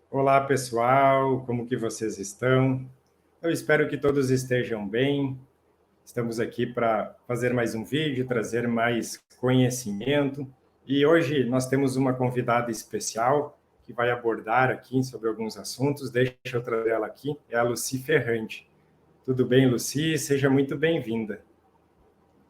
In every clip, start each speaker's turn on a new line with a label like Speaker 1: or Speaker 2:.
Speaker 1: Olá, pessoal, como que vocês estão? Eu espero que todos estejam bem. Estamos aqui para fazer mais um vídeo, trazer mais conhecimento. E hoje nós temos uma convidada especial que vai abordar aqui sobre alguns assuntos. Deixa eu trazer ela aqui, é a Lucy Ferrante. Tudo bem, Lucy? Seja muito bem-vinda.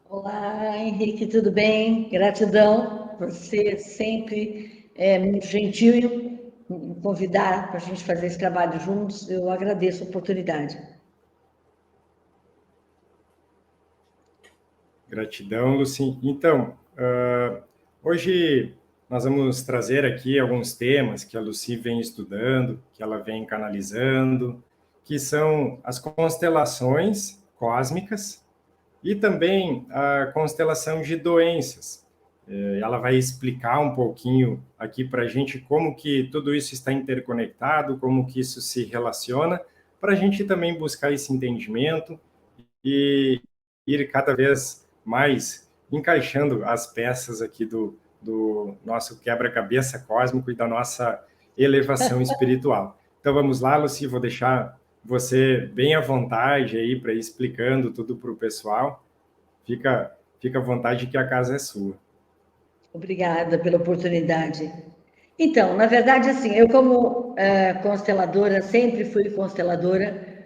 Speaker 2: Olá, Henrique, tudo bem? Gratidão por ser sempre muito gentil em convidar para a gente fazer esse trabalho juntos. Eu agradeço a oportunidade.
Speaker 1: Gratidão, Lucy. Então, hoje nós vamos trazer aqui alguns temas que a Lucy vem estudando, que ela vem canalizando, que são as constelações cósmicas e também a constelação de doenças. Ela vai explicar um pouquinho aqui para a gente como que tudo isso está interconectado, como que isso se relaciona, para a gente também buscar esse entendimento e ir cada vez mais encaixando as peças aqui do nosso quebra-cabeça cósmico e da nossa elevação espiritual. Então vamos lá, Lucy, vou deixar você bem à vontade aí para ir explicando tudo para o pessoal. Fica à vontade que a casa é sua.
Speaker 2: Obrigada pela oportunidade. Então, na verdade, assim, eu como consteladora, sempre fui consteladora,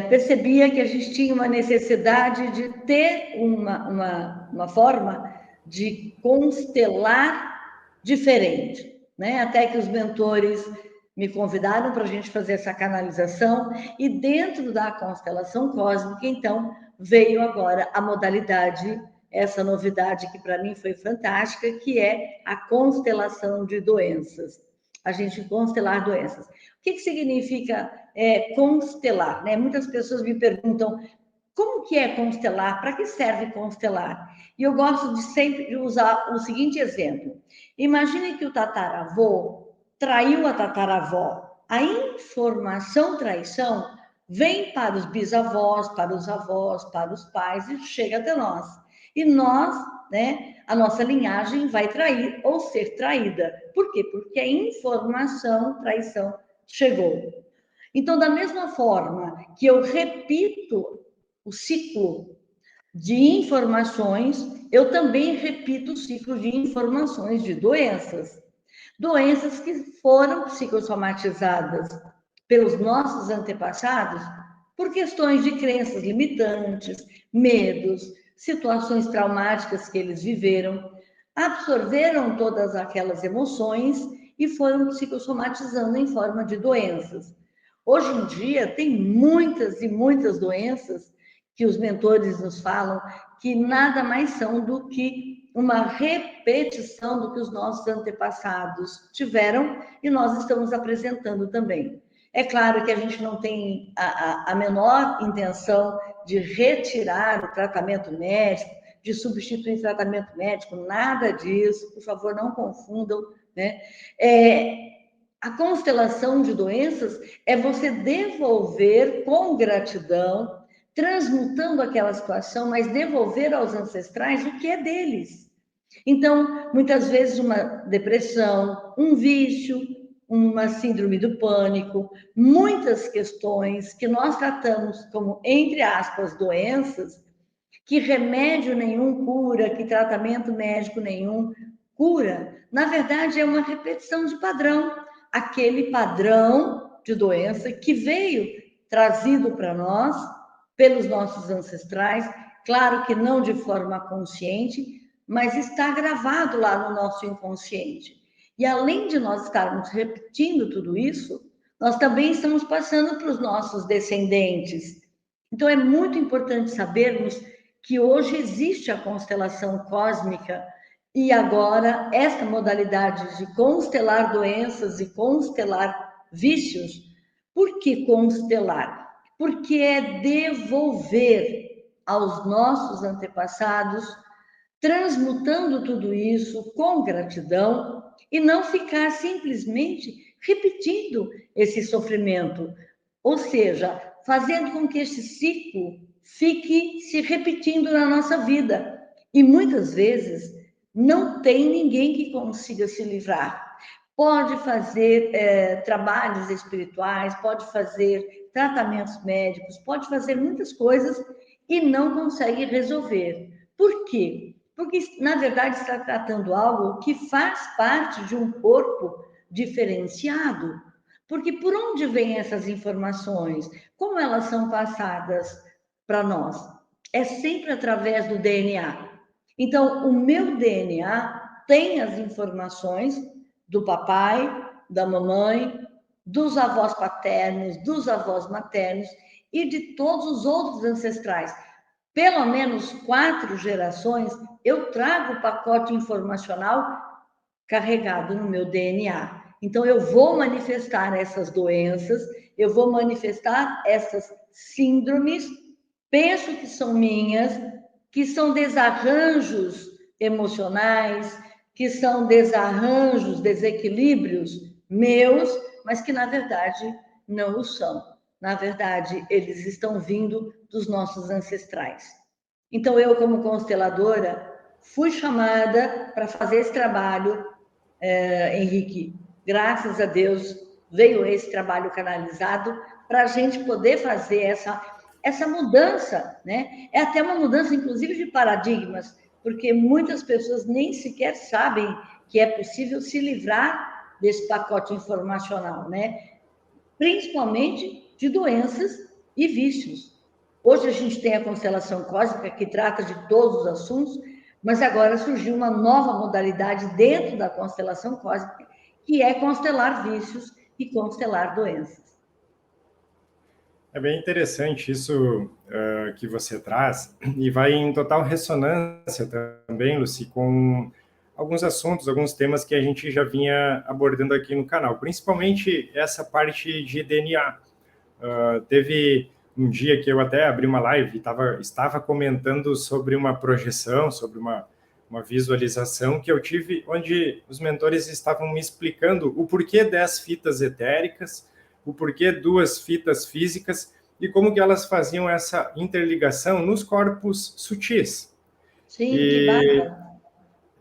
Speaker 2: percebia que a gente tinha uma necessidade de ter uma forma de constelar diferente, né? Até que os mentores me convidaram para a gente fazer essa canalização, e dentro da constelação cósmica, então, veio agora a modalidade, essa novidade que para mim foi fantástica, que é a constelação de doenças. A gente constelar doenças. O que significa constelar? Né? Muitas pessoas me perguntam como que é constelar, para que serve constelar? E eu gosto de sempre usar o seguinte exemplo. Imagine que o tataravô traiu a tataravó. A informação traição vem para os bisavós, para os avós, para os pais e chega até nós. E nós, né, a nossa linhagem vai trair ou ser traída. Por quê? Porque a informação, traição, chegou. Então, da mesma forma que eu repito o ciclo de informações, eu também repito o ciclo de informações de doenças. Doenças que foram psicossomatizadas pelos nossos antepassados por questões de crenças limitantes, medos, situações traumáticas que eles viveram, absorveram todas aquelas emoções e foram psicossomatizando em forma de doenças. Hoje em dia, tem muitas e muitas doenças que os mentores nos falam que nada mais são do que uma repetição do que os nossos antepassados tiveram e nós estamos apresentando também. É claro que a gente não tem a menor intenção de retirar o tratamento médico, de substituir tratamento médico, nada disso, por favor, não confundam, né? A constelação de doenças é você devolver com gratidão, transmutando aquela situação, mas devolver aos ancestrais o que é deles. Então, muitas vezes uma depressão, um vício, uma síndrome do pânico, muitas questões que nós tratamos como, entre aspas, doenças, que remédio nenhum cura, que tratamento médico nenhum cura, na verdade é uma repetição de padrão, aquele padrão de doença que veio trazido para nós pelos nossos ancestrais, claro que não de forma consciente, mas está gravado lá no nosso inconsciente. E além de nós estarmos repetindo tudo isso, nós também estamos passando para os nossos descendentes. Então é muito importante sabermos que hoje existe a constelação cósmica e agora essa modalidade de constelar doenças e constelar vícios. Por que constelar? Porque é devolver aos nossos antepassados, transmutando tudo isso com gratidão e não ficar simplesmente repetindo esse sofrimento. Ou seja, fazendo com que esse ciclo fique se repetindo na nossa vida. E muitas vezes não tem ninguém que consiga se livrar. Pode fazer trabalhos espirituais, pode fazer tratamentos médicos, pode fazer muitas coisas e não consegue resolver. Por quê? Porque, na verdade, está tratando algo que faz parte de um corpo diferenciado. Porque por onde vêm essas informações? Como elas são passadas para nós? É sempre através do DNA. Então, o meu DNA tem as informações do papai, da mamãe, dos avós paternos, dos avós maternos e de todos os outros ancestrais. Pelo menos 4 gerações, eu trago o pacote informacional carregado no meu DNA. Então, eu vou manifestar essas doenças, eu vou manifestar essas síndromes, penso que são minhas, que são desarranjos emocionais, que são desarranjos, desequilíbrios meus, mas que, na verdade, não o são. Na verdade, eles estão vindo dos nossos ancestrais. Então, eu, como consteladora, fui chamada para fazer esse trabalho, Henrique. Graças a Deus, veio esse trabalho canalizado para a gente poder fazer essa mudança, né? É até uma mudança, inclusive, de paradigmas, porque muitas pessoas nem sequer sabem que é possível se livrar desse pacote informacional, né? Principalmente de doenças e vícios. Hoje a gente tem a constelação cósmica, que trata de todos os assuntos, mas agora surgiu uma nova modalidade dentro da constelação cósmica, que é constelar vícios e constelar doenças.
Speaker 1: É bem interessante isso que você traz, e vai em total ressonância também, Lucy, com alguns assuntos, alguns temas que a gente já vinha abordando aqui no canal, principalmente essa parte de DNA. Teve um dia que eu até abri uma live e estava comentando sobre uma projeção, sobre uma visualização que eu tive, onde os mentores estavam me explicando o porquê 10 fitas etéricas, o porquê 2 fitas físicas e como que elas faziam essa interligação nos corpos sutis.
Speaker 2: Sim, que bacana.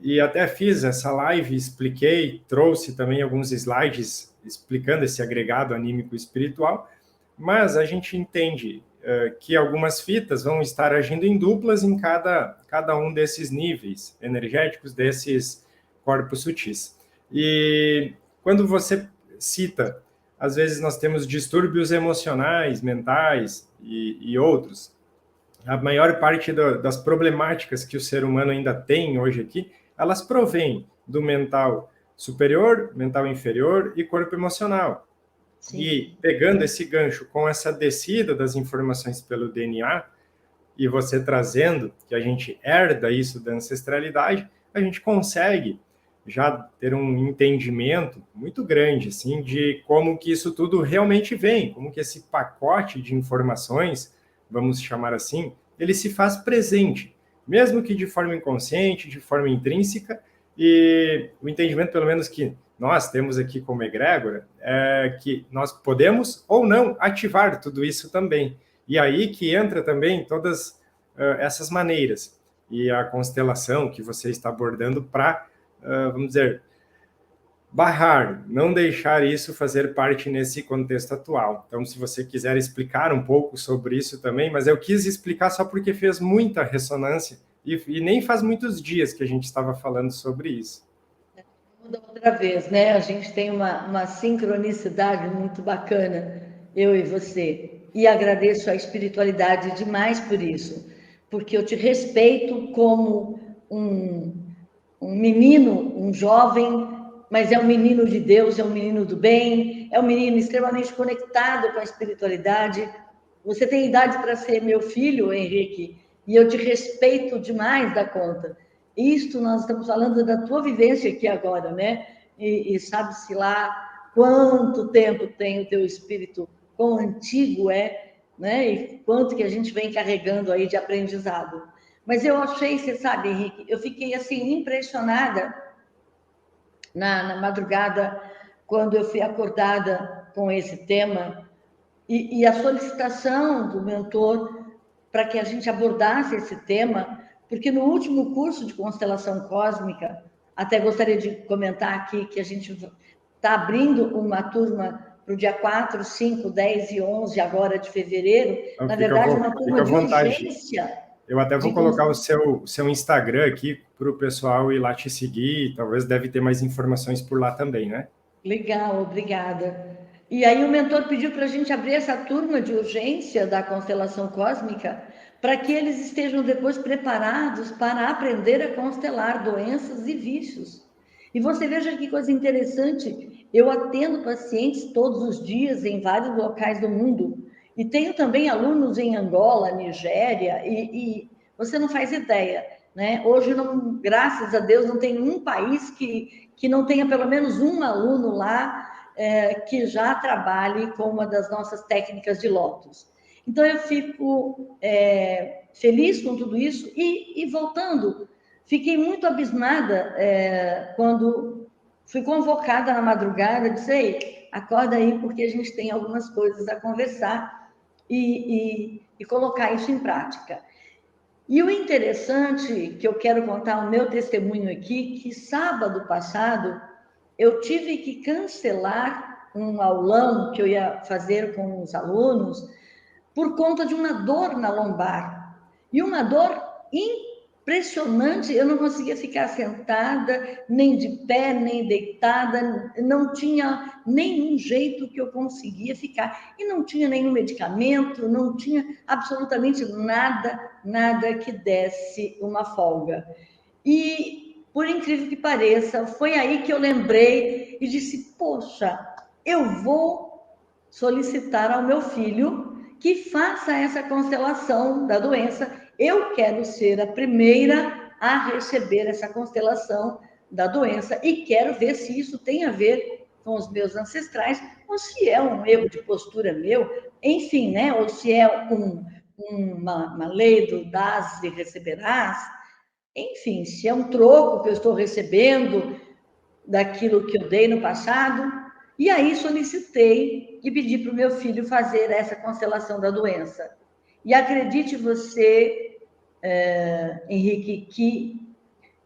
Speaker 1: E até fiz essa live, expliquei, trouxe também alguns slides explicando esse agregado anímico espiritual, mas a gente entende que algumas fitas vão estar agindo em duplas em cada um desses níveis energéticos, desses corpos sutis. E quando você cita, às vezes nós temos distúrbios emocionais, mentais e outros, a maior parte das problemáticas que o ser humano ainda tem hoje aqui, elas provêm do mental superior, mental inferior e corpo emocional. Sim. E pegando esse gancho com essa descida das informações pelo DNA, e você trazendo que a gente herda isso da ancestralidade, a gente consegue já ter um entendimento muito grande, assim, de como que isso tudo realmente vem, como que esse pacote de informações, vamos chamar assim, ele se faz presente, mesmo que de forma inconsciente, de forma intrínseca, e o entendimento, pelo menos, que nós temos aqui como egrégora, é que nós podemos ou não ativar tudo isso também. E aí que entra também todas essas maneiras. E a constelação que você está abordando para, vamos dizer, barrar, não deixar isso fazer parte nesse contexto atual. Então, se você quiser explicar um pouco sobre isso também, mas eu quis explicar só porque fez muita ressonância e nem faz muitos dias que a gente estava falando sobre isso.
Speaker 2: Outra vez, né? A gente tem uma sincronicidade muito bacana, eu e você. E agradeço a espiritualidade demais por isso, porque eu te respeito como um menino, um jovem, mas é um menino de Deus, é um menino do bem, é um menino extremamente conectado com a espiritualidade. Você tem idade para ser meu filho, Henrique, e eu te respeito demais da conta. Isto nós estamos falando da tua vivência aqui agora, né? E sabe-se lá quanto tempo tem o teu espírito, quão antigo é, né? E quanto que a gente vem carregando aí de aprendizado. Mas eu achei, você sabe, Henrique, eu fiquei assim impressionada na madrugada, quando eu fui acordada com esse tema, e a solicitação do mentor para que a gente abordasse esse tema, porque no último curso de constelação cósmica, até gostaria de comentar aqui que a gente está abrindo uma turma para o dia 4, 5, 10 e 11 agora de fevereiro,
Speaker 1: Então,
Speaker 2: na verdade, uma turma de
Speaker 1: vontade.
Speaker 2: urgência.
Speaker 1: Eu até vou colocar o seu Instagram aqui para o pessoal ir lá te seguir, talvez deve ter mais informações por lá também, né?
Speaker 2: Legal, obrigada. E aí o mentor pediu para a gente abrir essa turma de urgência da constelação cósmica para que eles estejam depois preparados para aprender a constelar doenças e vícios. E você veja que coisa interessante, eu atendo pacientes todos os dias em vários locais do mundo e tenho também alunos em Angola, Nigéria, e você não faz ideia, né? Hoje, não, graças a Deus, não tem um país que não tenha pelo menos um aluno lá que já trabalhe com uma das nossas técnicas de lótus. Então, eu fico feliz com tudo isso e voltando, fiquei muito abismada quando fui convocada na madrugada, disse, ei, acorda aí porque a gente tem algumas coisas a conversar e colocar isso em prática. E o interessante, que eu quero contar o meu testemunho aqui, que sábado passado eu tive que cancelar um aulão que eu ia fazer com os alunos por conta de uma dor na lombar. E uma dor impressionante, eu não conseguia ficar sentada, nem de pé, nem deitada, não tinha nenhum jeito que eu conseguia ficar. E não tinha nenhum medicamento, não tinha absolutamente nada que desse uma folga. E, por incrível que pareça, foi aí que eu lembrei e disse, poxa, eu vou solicitar ao meu filho que faça essa constelação da doença. Eu quero ser a primeira a receber essa constelação da doença e quero ver se isso tem a ver com os meus ancestrais ou se é um erro de postura meu, enfim, né? Ou se é uma lei do dás e receberás, enfim, se é um troco que eu estou recebendo daquilo que eu dei no passado. E aí solicitei e pedi para o meu filho fazer essa constelação da doença. E acredite você, Henrique, que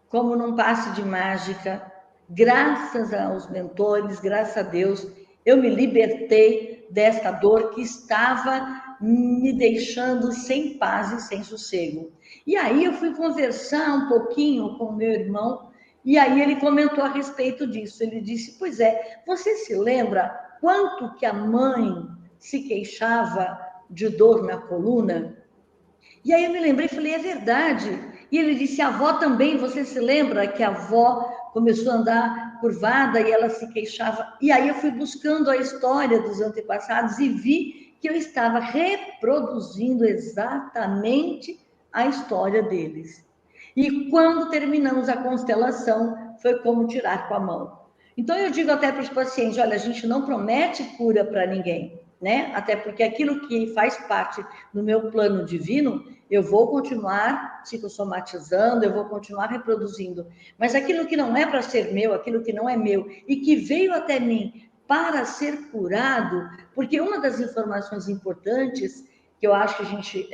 Speaker 2: como num passe de mágica, graças aos mentores, graças a Deus, eu me libertei desta dor que estava me deixando sem paz e sem sossego. E aí eu fui conversar um pouquinho com o meu irmão, e aí ele comentou a respeito disso. Ele disse, pois é, você se lembra quanto que a mãe se queixava de dor na coluna? E aí eu me lembrei e falei, é verdade. E ele disse, a avó também, você se lembra que a avó começou a andar curvada e ela se queixava? E aí eu fui buscando a história dos antepassados e vi que eu estava reproduzindo exatamente a história deles. E quando terminamos a constelação, foi como tirar com a mão. Então eu digo até para os pacientes, olha, a gente não promete cura para ninguém, né? Até porque aquilo que faz parte do meu plano divino, eu vou continuar psicossomatizando, eu vou continuar reproduzindo. Mas aquilo que não é para ser meu, aquilo que não é meu e que veio até mim para ser curado, porque uma das informações importantes que eu acho que a gente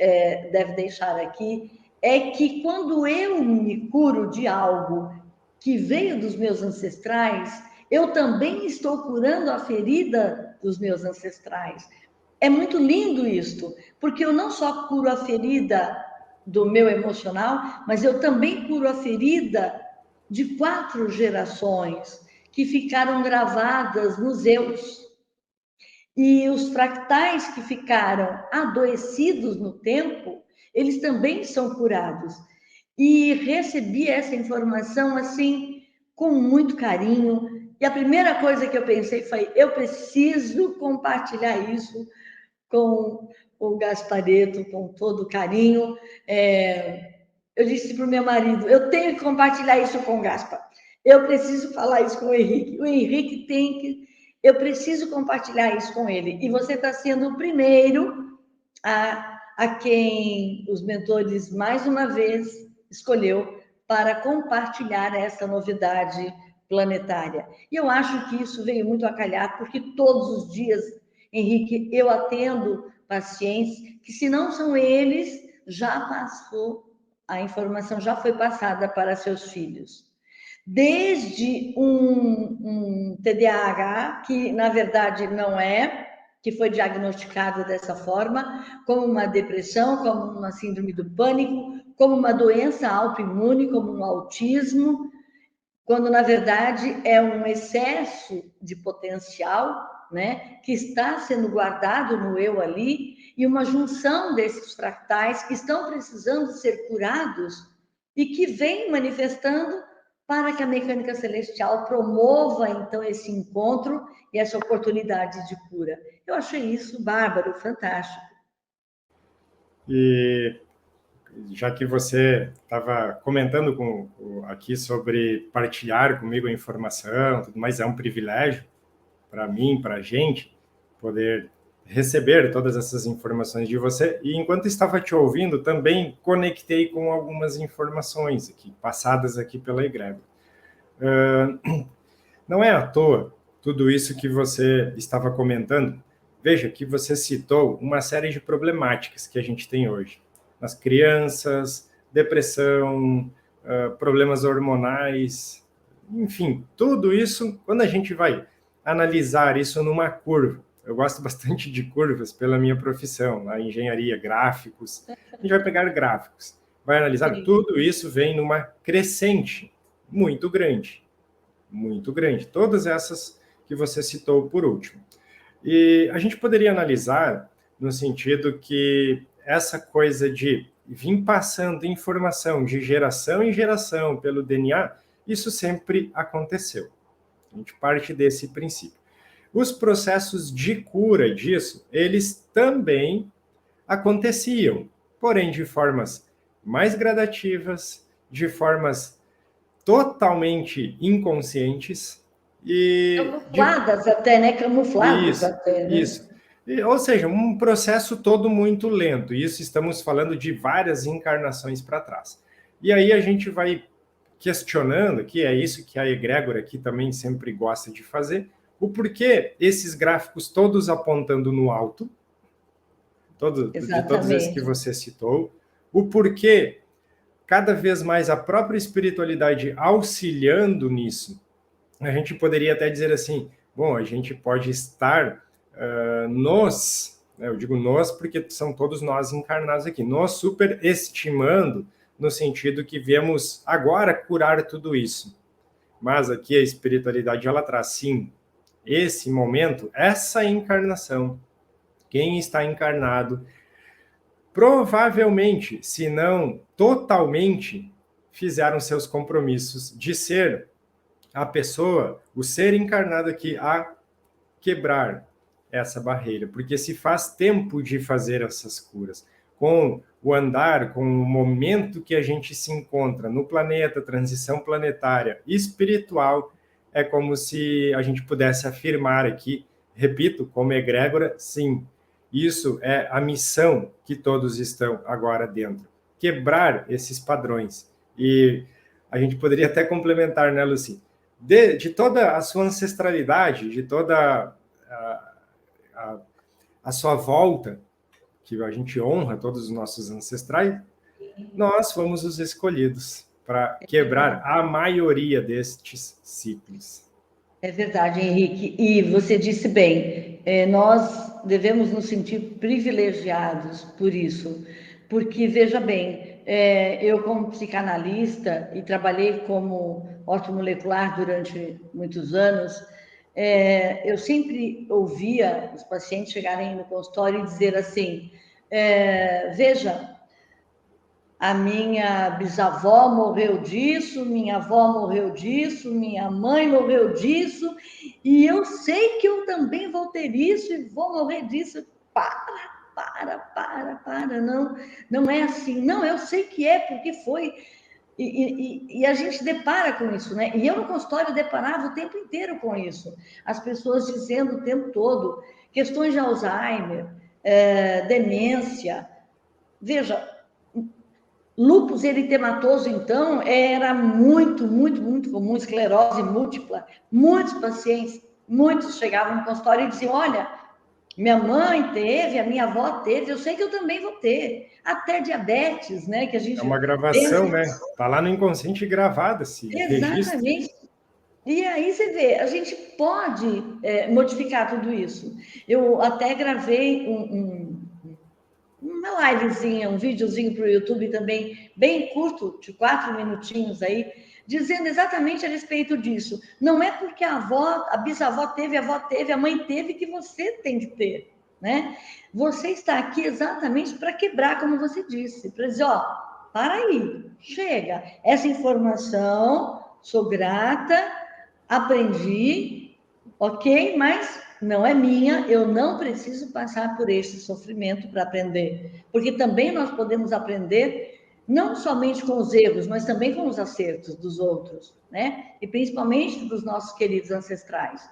Speaker 2: deve deixar aqui é que quando eu me curo de algo que veio dos meus ancestrais, eu também estou curando a ferida dos meus ancestrais. É muito lindo isto, porque eu não só curo a ferida do meu emocional, mas eu também curo a ferida de 4 gerações que ficaram gravadas nos eus. E os fractais que ficaram adoecidos no tempo, eles também são curados. E recebi essa informação assim, com muito carinho. E a primeira coisa que eu pensei foi: eu preciso compartilhar isso com o Gaspareto, com todo carinho. Eu disse para o meu marido: eu tenho que compartilhar isso com o Gaspa. Eu preciso falar isso com o Henrique. O Henrique tem que. Eu preciso compartilhar isso com ele. E você está sendo o primeiro a quem os mentores, mais uma vez, escolheu para compartilhar essa novidade planetária. E eu acho que isso veio muito a calhar, porque todos os dias Henrique, eu atendo pacientes que, se não são eles, já passou, a informação já foi passada para seus filhos. Desde um TDAH, que na verdade não é, que foi diagnosticado dessa forma, como uma depressão, como uma síndrome do pânico, como uma doença autoimune, como um autismo, quando na verdade é um excesso de potencial, né, que está sendo guardado no eu ali, e uma junção desses fractais que estão precisando ser curados e que vem manifestando para que a mecânica celestial promova então esse encontro e essa oportunidade de cura. Eu achei isso bárbaro, fantástico.
Speaker 1: E já que você estava comentando aqui sobre partilhar comigo a informação, tudo mais, é um privilégio para mim, para a gente, poder receber todas essas informações de você. E enquanto estava te ouvindo, também conectei com algumas informações aqui, passadas aqui pela egrégora. Não é à toa tudo isso que você estava comentando. Veja que você citou uma série de problemáticas que a gente tem hoje. Nas crianças, depressão, problemas hormonais, enfim, tudo isso, quando a gente vai analisar isso numa curva, eu gosto bastante de curvas pela minha profissão, a engenharia, gráficos, a gente vai pegar gráficos, vai analisar, tudo isso vem numa crescente muito grande, todas essas que você citou por último. E a gente poderia analisar no sentido que essa coisa de vir passando informação de geração em geração pelo DNA, isso sempre aconteceu. A gente parte desse princípio. Os processos de cura disso, eles também aconteciam, porém de formas mais gradativas, de formas totalmente inconscientes e
Speaker 2: camufladas até, né? Camufladas
Speaker 1: isso,
Speaker 2: até, né?
Speaker 1: Isso. Ou seja, um processo todo muito lento. Isso estamos falando de várias encarnações para trás. E aí a gente vai questionando, que é isso que a egrégora aqui também sempre gosta de fazer, o porquê esses gráficos todos apontando no alto, de todos esses que você citou, o porquê cada vez mais a própria espiritualidade auxiliando nisso. A gente poderia até dizer assim, bom, a gente pode estar eu digo nós porque são todos nós encarnados aqui, nós superestimando no sentido que viemos agora curar tudo isso. Mas aqui a espiritualidade, ela traz, sim, esse momento, essa encarnação. Quem está encarnado, provavelmente, se não totalmente, fizeram seus compromissos de ser a pessoa, o ser encarnado aqui, a quebrar essa barreira, porque se faz tempo de fazer essas curas. Com o andar, com o momento que a gente se encontra no planeta, transição planetária espiritual, é como se a gente pudesse afirmar aqui, repito, como egrégora, sim, isso é a missão que todos estão agora dentro, quebrar esses padrões. E a gente poderia até complementar, né, Lucy? De toda a sua ancestralidade, de toda a sua volta, que a gente honra todos os nossos ancestrais, nós fomos os escolhidos para quebrar a maioria destes ciclos.
Speaker 2: É verdade, Henrique. E você disse bem, nós devemos nos sentir privilegiados por isso, porque, veja bem, eu como psicanalista e trabalhei como ortomolecular durante muitos anos, eu sempre ouvia os pacientes chegarem no consultório e dizer assim, veja, a minha bisavó morreu disso, minha avó morreu disso, minha mãe morreu disso, e eu sei que eu também vou ter isso e vou morrer disso. Para, não é assim. Não, eu sei que é, porque foi. E a gente depara com isso, né? E eu no consultório deparava o tempo inteiro com isso. As pessoas dizendo o tempo todo, questões de Alzheimer, demência. Veja, lúpus eritematoso, então, era muito comum, esclerose múltipla. Muitos pacientes, muitos chegavam no consultório e diziam, olha, Minha mãe teve, a minha avó teve, eu sei que eu também vou ter. Até diabetes, né? Que a
Speaker 1: É
Speaker 2: gente
Speaker 1: uma gravação,
Speaker 2: pensa.
Speaker 1: né? Tá lá no inconsciente gravado esse registro.
Speaker 2: Exatamente. E aí você vê, a gente pode modificar tudo isso. Eu até gravei uma livezinha, um videozinho para o YouTube também, bem curto, de 4 minutinhos aí, dizendo exatamente a respeito disso. Não é porque a avó, a bisavó teve, a avó teve, a mãe teve, que você tem que ter, né? Você está aqui exatamente para quebrar, como você disse, para dizer, ó, para aí, chega. Essa informação, sou grata, aprendi, ok, mas não é minha, eu não preciso passar por esse sofrimento para aprender, porque também nós podemos aprender não somente com os erros, mas também com os acertos dos outros, né? E principalmente dos nossos queridos ancestrais.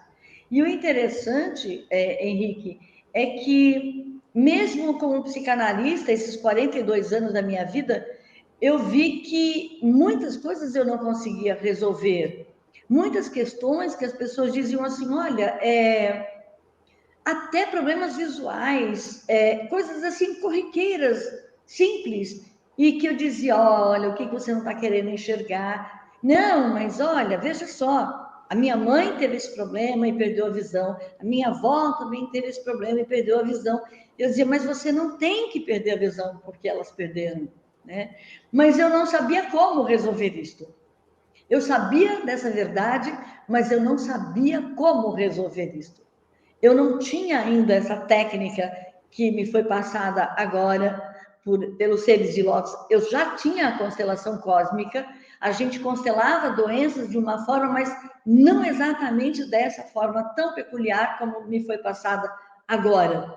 Speaker 2: E o interessante, Henrique, é que mesmo como psicanalista, esses 42 anos da minha vida, eu vi que muitas coisas eu não conseguia resolver. Muitas questões que as pessoas diziam assim, olha, até problemas visuais, coisas assim corriqueiras, simples, e que eu dizia, olha, o que você não está querendo enxergar? Não, mas olha, veja só, a minha mãe teve esse problema e perdeu a visão, a minha avó também teve esse problema e perdeu a visão. Eu dizia, mas você não tem que perder a visão porque elas perderam, né? Mas eu não sabia como resolver isto. Eu sabia dessa verdade, mas eu não sabia como resolver isto. Eu não tinha ainda essa técnica que me foi passada agora pelos seres de Lótus. Eu já tinha a constelação cósmica, a gente constelava doenças de uma forma, mas não exatamente dessa forma tão peculiar como me foi passada agora.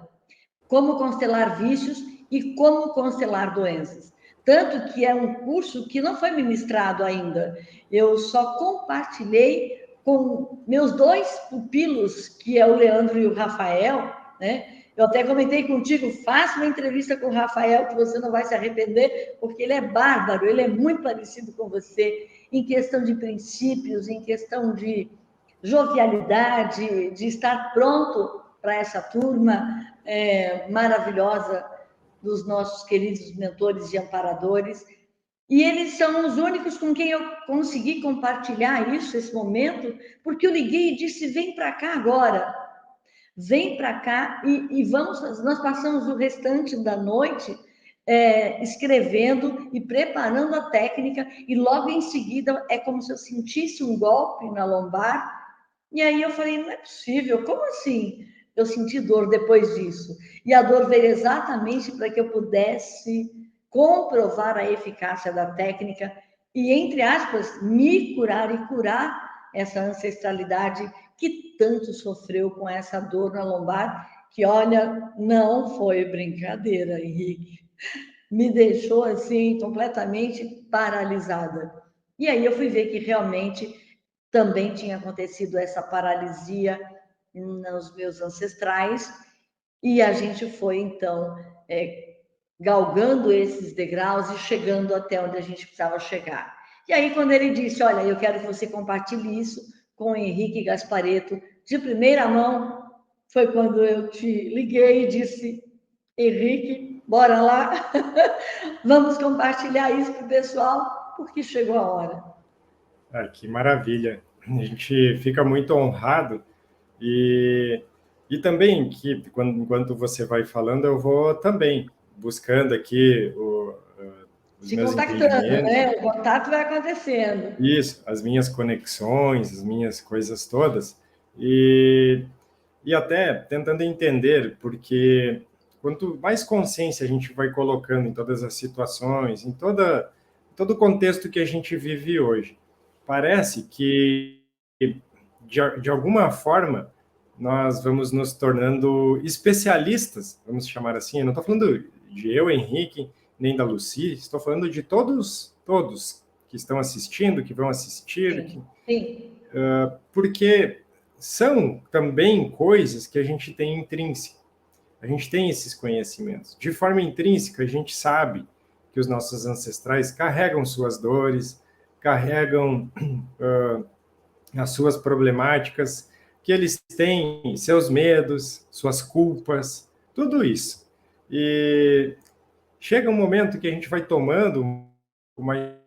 Speaker 2: Como constelar vícios e como constelar doenças. Tanto que é um curso que não foi ministrado ainda. Eu só compartilhei com meus 2 pupilos, que é o Leandro e o Rafael, né? Eu até comentei contigo, faça uma entrevista com o Rafael, que você não vai se arrepender, porque ele é bárbaro, ele é muito parecido com você, em questão de princípios, em questão de jovialidade, de estar pronto para essa turma maravilhosa dos nossos queridos mentores e amparadores. E eles são os únicos com quem eu consegui compartilhar isso, esse momento, porque eu liguei e disse: vem para cá agora, vem para cá e vamos. Nós passamos o restante da noite escrevendo e preparando a técnica, e logo em seguida é como se eu sentisse um golpe na lombar. E aí eu falei, não é possível, como assim? Eu senti dor depois disso. E a dor veio exatamente para que eu pudesse comprovar a eficácia da técnica e, entre aspas, me curar e curar essa ancestralidade que tanto sofreu com essa dor na lombar, que, olha, não foi brincadeira, Henrique. Me deixou, assim, completamente paralisada. E aí eu fui ver que realmente também tinha acontecido essa paralisia nos meus ancestrais, e a gente foi, então, galgando esses degraus e chegando até onde a gente precisava chegar. E aí, quando ele disse, olha, eu quero que você compartilhe isso com o Henrique Gasparetto, de primeira mão, foi quando eu te liguei e disse, Henrique, bora lá, vamos compartilhar isso com o pessoal, porque chegou a hora.
Speaker 1: Que maravilha. A gente fica muito honrado e também que enquanto você vai falando, eu vou também buscando aqui os
Speaker 2: Se
Speaker 1: meus
Speaker 2: contactando,
Speaker 1: entendimentos.
Speaker 2: né? O contato vai acontecendo.
Speaker 1: Isso, as minhas conexões, as minhas coisas todas, e até tentando entender, porque quanto mais consciência a gente vai colocando em todas as situações, em todo o contexto que a gente vive hoje, parece que, de alguma forma, nós vamos nos tornando especialistas, vamos chamar assim. Eu não estou falando de eu, Henrique, nem da Lucy, estou falando de todos que estão assistindo, que vão assistir,
Speaker 2: Sim, sim.
Speaker 1: porque são também coisas que a gente tem intrínseca. A gente tem esses conhecimentos. De forma intrínseca, a gente sabe que os nossos ancestrais carregam suas dores, carregam as suas problemáticas, que eles têm seus medos, suas culpas, tudo isso. E chega um momento que a gente vai tomando uma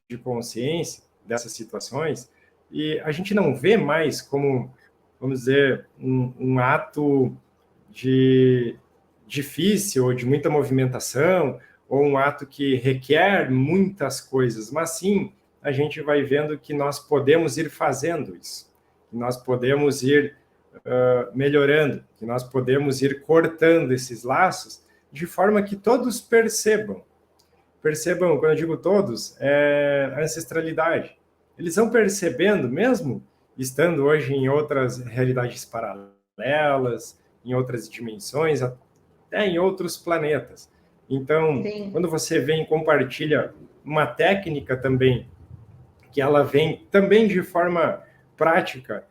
Speaker 1: de consciência dessas situações e a gente não vê mais como, vamos dizer, um ato de difícil ou de muita movimentação ou um ato que requer muitas coisas, mas sim a gente vai vendo que nós podemos ir fazendo isso, que nós podemos ir melhorando, que nós podemos ir cortando esses laços de forma que todos percebam, quando eu digo todos, é a ancestralidade. Eles vão percebendo, mesmo estando hoje em outras realidades paralelas, em outras dimensões, até em outros planetas. Então, sim, quando você vem e compartilha uma técnica também, que ela vem também de forma prática,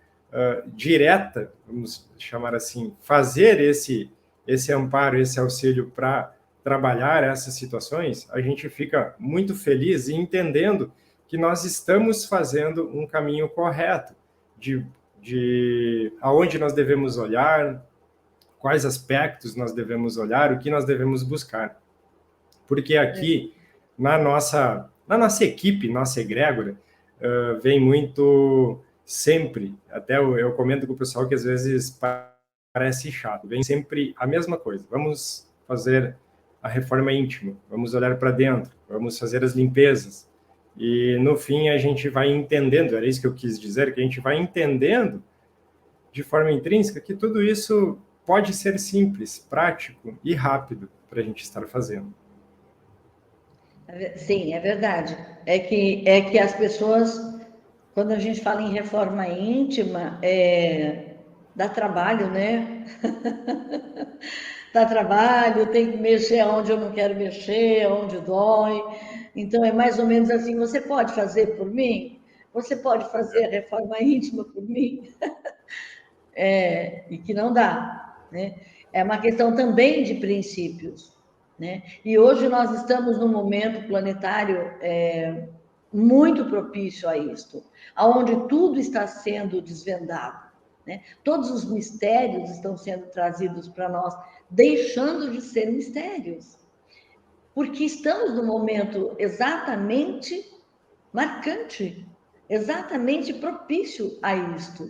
Speaker 1: direta, vamos chamar assim, fazer esse amparo, esse auxílio para trabalhar essas situações, a gente fica muito feliz e entendendo que nós estamos fazendo um caminho correto de aonde nós devemos olhar, quais aspectos nós devemos olhar, o que nós devemos buscar. Porque aqui, na nossa equipe, nossa egrégora, vem muito sempre, até eu comento com o pessoal que às vezes parece chato, vem sempre a mesma coisa. Vamos fazer a reforma íntima, vamos olhar para dentro, vamos fazer as limpezas. E, no fim, a gente vai entendendo, era isso que eu quis dizer, que a gente vai entendendo de forma intrínseca que tudo isso pode ser simples, prático e rápido para a gente estar fazendo.
Speaker 2: Sim, é verdade. É que as pessoas, quando a gente fala em reforma íntima, dá trabalho, né? Dá trabalho, tem que mexer onde eu não quero mexer, onde dói. Então, é mais ou menos assim, você pode fazer por mim? Você pode fazer a reforma íntima por mim? E que não dá, né? É uma questão também de princípios, né? E hoje nós estamos num momento planetário muito propício a isto, aonde tudo está sendo desvendado, né? Todos os mistérios estão sendo trazidos para nós, deixando de ser mistérios, porque estamos num momento exatamente marcante, exatamente propício a isto.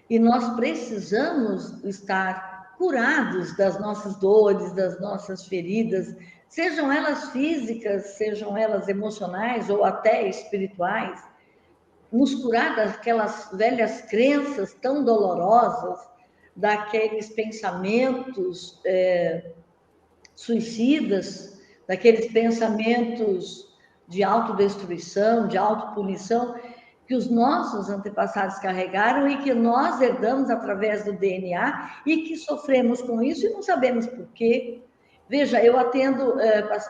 Speaker 2: E nós precisamos estar curados das nossas dores, das nossas feridas, sejam elas físicas, sejam elas emocionais ou até espirituais, nos curar daquelas velhas crenças tão dolorosas, daqueles pensamentos suicidas, daqueles pensamentos de autodestruição, de autopunição, que os nossos antepassados carregaram e que nós herdamos através do DNA e que sofremos com isso e não sabemos por quê. Veja, eu atendo,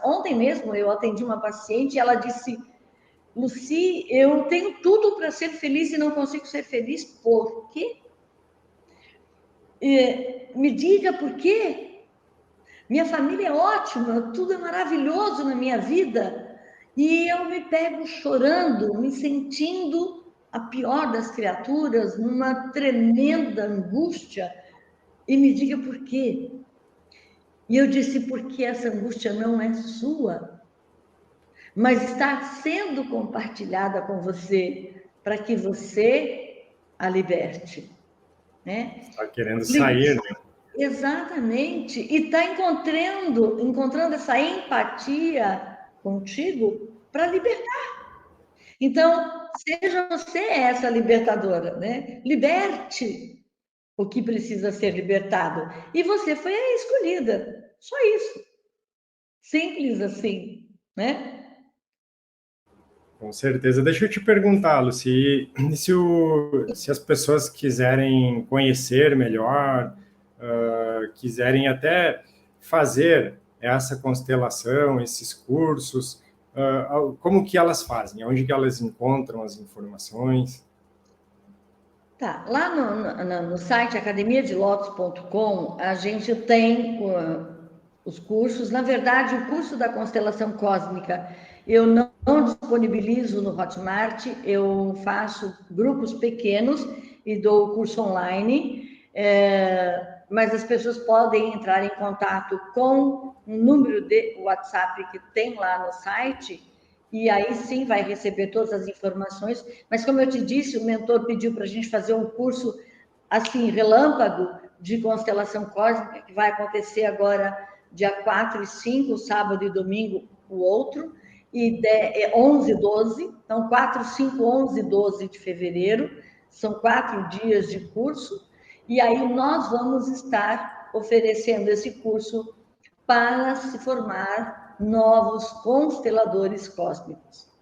Speaker 2: ontem mesmo eu atendi uma paciente e ela disse: Lucy, eu tenho tudo para ser feliz e não consigo ser feliz, por quê? Me diga por quê? Minha família é ótima, tudo é maravilhoso na minha vida, e eu me pego chorando, me sentindo a pior das criaturas, numa tremenda angústia, e me diga por quê. E eu disse: porque essa angústia não é sua, mas está sendo compartilhada com você, para que você a liberte, né?
Speaker 1: Está querendo sair, né?
Speaker 2: Exatamente, e está encontrando essa empatia contigo para libertar. Então, seja você essa libertadora, né? Liberte o que precisa ser libertado. E você foi a escolhida, só isso. Simples assim, né?
Speaker 1: Com certeza. Deixa eu te perguntar, Lucy, se as pessoas quiserem conhecer melhor, quiserem até fazer essa constelação, esses cursos, como que elas fazem? Onde que elas encontram as informações?
Speaker 2: Tá, lá no site academiadelotos.com a gente tem os cursos. Na verdade, o curso da constelação cósmica eu não disponibilizo no Hotmart, eu faço grupos pequenos e dou o curso online, mas as pessoas podem entrar em contato com o número de WhatsApp que tem lá no site, e aí sim vai receber todas as informações. Mas, como eu te disse, o mentor pediu para a gente fazer um curso, assim, relâmpago, de constelação cósmica, que vai acontecer agora dia 4 e 5, sábado e domingo, o outro, e 11 e 12, então 4, 5, 11 e 12 de fevereiro, são 4 dias de curso, e aí nós vamos estar oferecendo esse curso para se formar novos consteladores cósmicos.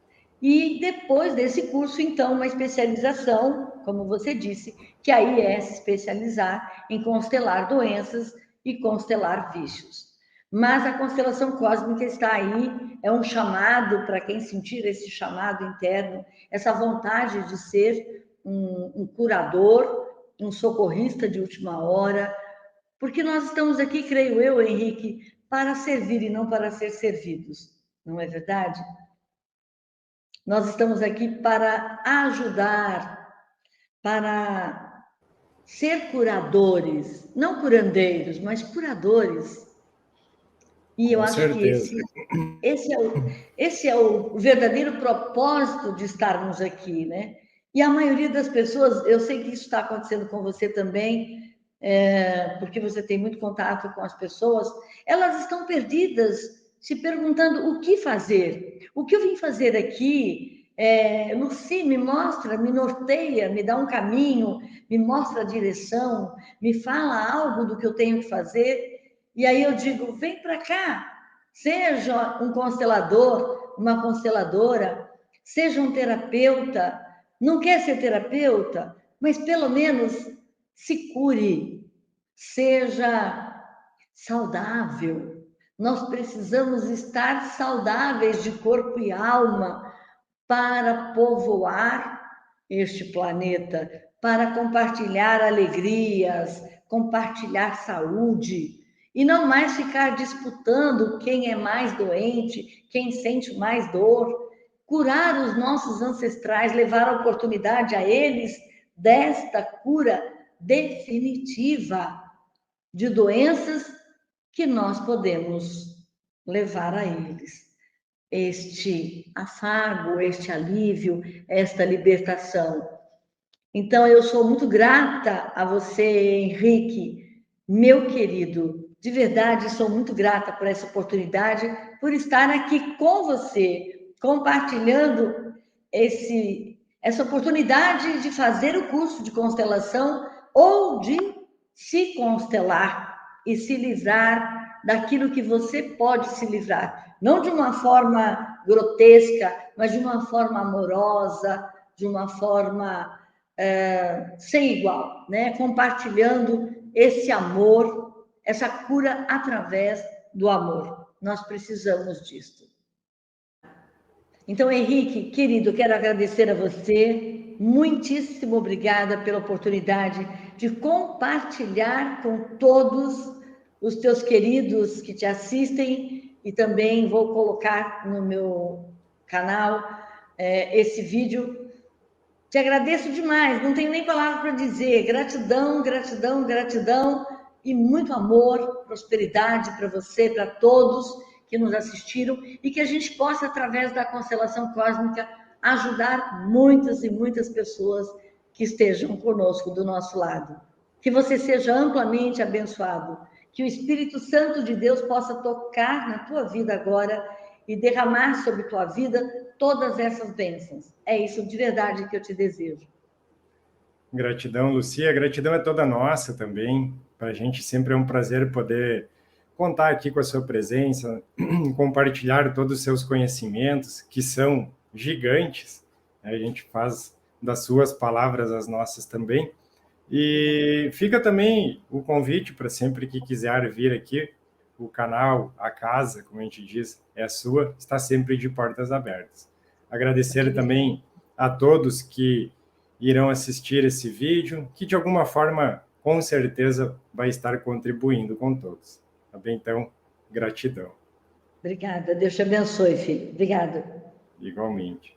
Speaker 2: E depois desse curso, então, uma especialização, como você disse, que aí é se especializar em constelar doenças e constelar vícios. Mas a constelação cósmica está aí, é um chamado para quem sentir esse chamado interno, essa vontade de ser um curador, um socorrista de última hora, porque nós estamos aqui, creio eu, Henrique, para servir e não para ser servidos, não é verdade? Nós estamos aqui para ajudar, para ser curadores, não curandeiros, mas curadores. E eu acho que esse é o verdadeiro propósito de estarmos aqui, né? E a maioria das pessoas, eu sei que isso está acontecendo com você também, porque você tem muito contato com as pessoas, elas estão perdidas, se perguntando o que fazer. O que eu vim fazer aqui? Lucy, me mostra, me norteia, me dá um caminho, me mostra a direção, me fala algo do que eu tenho que fazer. E aí eu digo, vem para cá, seja um constelador, uma consteladora, seja um terapeuta. Não quer ser terapeuta, mas pelo menos se cure, seja saudável. Nós precisamos estar saudáveis de corpo e alma para povoar este planeta, para compartilhar alegrias, compartilhar saúde, e não mais ficar disputando quem é mais doente, quem sente mais dor. Curar os nossos ancestrais, levar a oportunidade a eles desta cura definitiva de doenças que nós podemos levar a eles. Este afago, este alívio, esta libertação. Então, eu sou muito grata a você, Henrique, meu querido. De verdade, sou muito grata por essa oportunidade, por estar aqui com você, compartilhando essa oportunidade de fazer o curso de constelação ou de se constelar e se livrar daquilo que você pode se livrar. Não de uma forma grotesca, mas de uma forma amorosa, de uma forma sem igual, né? Compartilhando esse amor, essa cura através do amor. Nós precisamos disso. Então, Henrique, querido, quero agradecer a você. Muitíssimo obrigada pela oportunidade de compartilhar com todos os teus queridos que te assistem, e também vou colocar no meu canal esse vídeo. Te agradeço demais, não tenho nem palavras para dizer. Gratidão, gratidão, gratidão e muito amor, prosperidade para você, para todos que nos assistiram, e que a gente possa, através da constelação cósmica, ajudar muitas e muitas pessoas que estejam conosco do nosso lado. Que você seja amplamente abençoado, que o Espírito Santo de Deus possa tocar na tua vida agora e derramar sobre tua vida todas essas bênçãos. É isso de verdade que eu te desejo.
Speaker 1: Gratidão, Lucia. A gratidão é toda nossa também. Para a gente sempre é um prazer poder contar aqui com a sua presença, compartilhar todos os seus conhecimentos, que são gigantes. A gente faz das suas palavras as nossas também. E fica também o convite para sempre que quiser vir aqui, o canal, a casa, como a gente diz, é sua, está sempre de portas abertas. Agradecer também a todos que irão assistir esse vídeo, que de alguma forma, com certeza, vai estar contribuindo com todos. Tá bem? Então, gratidão.
Speaker 2: Obrigada. Deus te abençoe, filho. Obrigada.
Speaker 1: Igualmente.